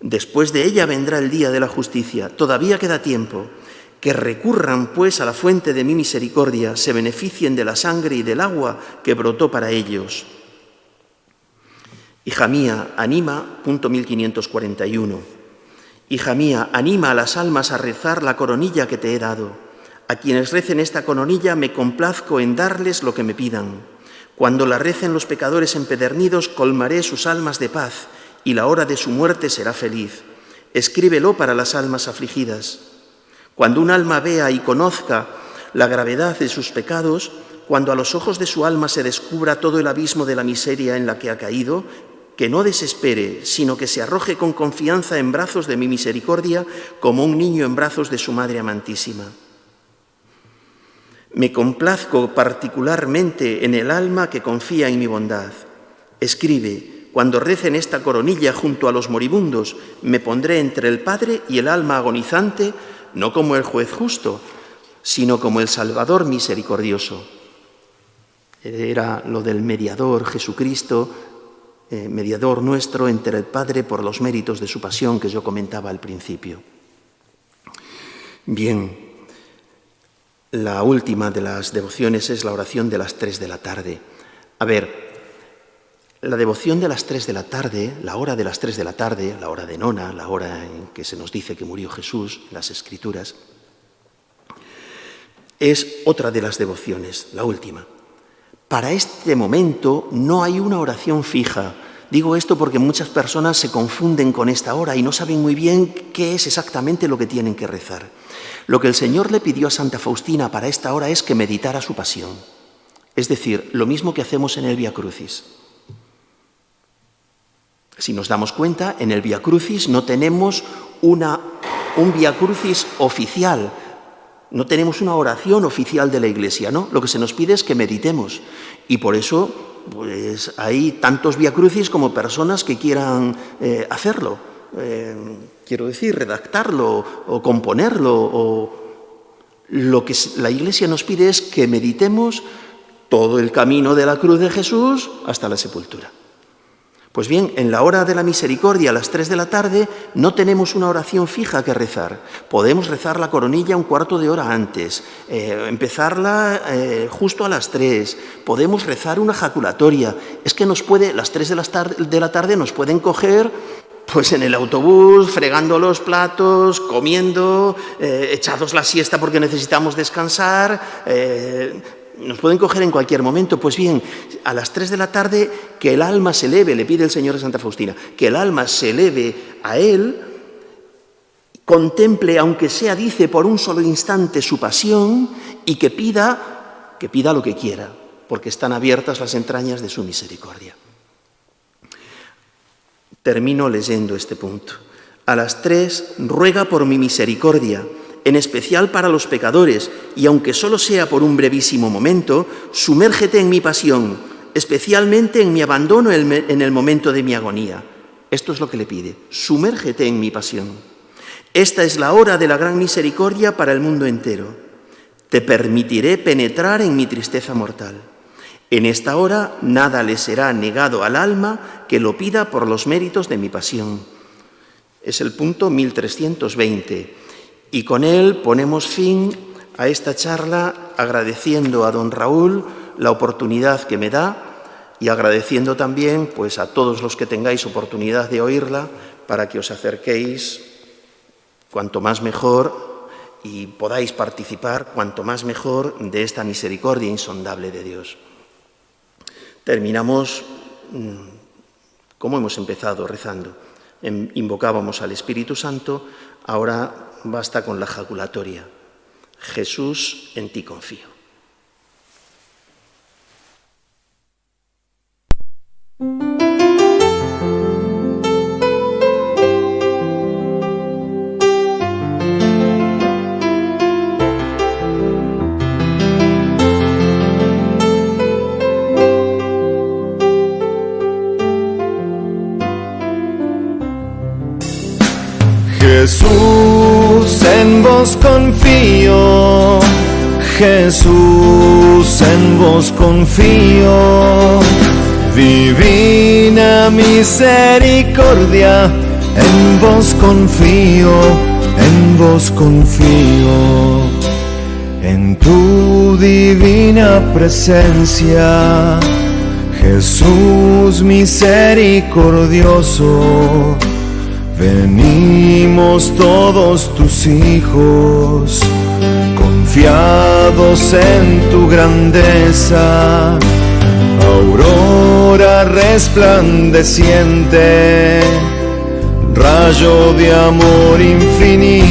Después de ella vendrá el día de la justicia. Todavía queda tiempo. Que recurran, pues, a la fuente de mi misericordia, se beneficien de la sangre y del agua que brotó para ellos. Hija mía, anima, punto 1541. Hija mía, anima a las almas a rezar la coronilla que te he dado. A quienes recen esta coronilla me complazco en darles lo que me pidan. Cuando la recen los pecadores empedernidos, colmaré sus almas de paz y la hora de su muerte será feliz. Escríbelo para las almas afligidas. Cuando un alma vea y conozca la gravedad de sus pecados, cuando a los ojos de su alma se descubra todo el abismo de la miseria en la que ha caído, que no desespere, sino que se arroje con confianza en brazos de mi misericordia como un niño en brazos de su Madre amantísima. Me complazco particularmente en el alma que confía en mi bondad. Escribe, cuando recen esta coronilla junto a los moribundos, me pondré entre el Padre y el alma agonizante, no como el juez justo, sino como el Salvador misericordioso. Era lo del mediador, Jesucristo, mediador nuestro entre el Padre por los méritos de su pasión que yo comentaba al principio. Bien, la última de las devociones es la oración de las 3 de la tarde. A ver, la devoción de las 3 de la tarde, la hora de las 3 de la tarde, la hora de nona, la hora en que se nos dice que murió Jesús, en las Escrituras, es otra de las devociones, la última. Para este momento no hay una oración fija. Digo esto porque muchas personas se confunden con esta hora y no saben muy bien qué es exactamente lo que tienen que rezar. Lo que el Señor le pidió a Santa Faustina para esta hora es que meditara su pasión. Es decir, lo mismo que hacemos en el Vía Crucis. Si nos damos cuenta, en el Vía Crucis no tenemos un Vía Crucis oficial, no tenemos una oración oficial de la Iglesia, ¿no? Lo que se nos pide es que meditemos. Y por eso pues, hay tantos Vía Crucis como personas que quieran hacerlo. Quiero decir, redactarlo o componerlo. Lo que la Iglesia nos pide es que meditemos todo el camino de la cruz de Jesús hasta la sepultura. Pues bien, en la hora de la misericordia, a las 3 de la tarde, no tenemos una oración fija que rezar. Podemos rezar la coronilla un cuarto de hora antes, empezarla justo a las 3. Podemos rezar una jaculatoria. Es que las 3 de la tarde nos pueden coger pues en el autobús, fregando los platos, comiendo, echados la siesta porque necesitamos descansar. Nos pueden coger en cualquier momento. Pues bien, a las 3 de la tarde, que el alma se eleve, le pide el Señor a Santa Faustina, que el alma se eleve a Él, contemple, aunque sea, dice, por un solo instante su pasión y que pida lo que quiera, porque están abiertas las entrañas de su misericordia. Termino leyendo este punto. A las 3, ruega por mi misericordia, en especial para los pecadores, y aunque solo sea por un brevísimo momento, sumérgete en mi pasión, especialmente en mi abandono en el momento de mi agonía. Esto es lo que le pide, sumérgete en mi pasión. Esta es la hora de la gran misericordia para el mundo entero. Te permitiré penetrar en mi tristeza mortal. En esta hora nada le será negado al alma que lo pida por los méritos de mi pasión. Es el punto 1320. Y con él ponemos fin a esta charla agradeciendo a don Raúl la oportunidad que me da y agradeciendo también pues, a todos los que tengáis oportunidad de oírla para que os acerquéis cuanto más mejor y podáis participar cuanto más mejor de esta misericordia insondable de Dios. Terminamos como hemos empezado, rezando. Invocábamos al Espíritu Santo, ahora basta con la jaculatoria. Jesús, en ti confío. Jesús, en vos confío, Jesús, en vos confío, divina misericordia, en vos confío, en vos confío, en tu divina presencia, Jesús misericordioso. Venimos todos tus hijos, confiados en tu grandeza, aurora resplandeciente, rayo de amor infinito.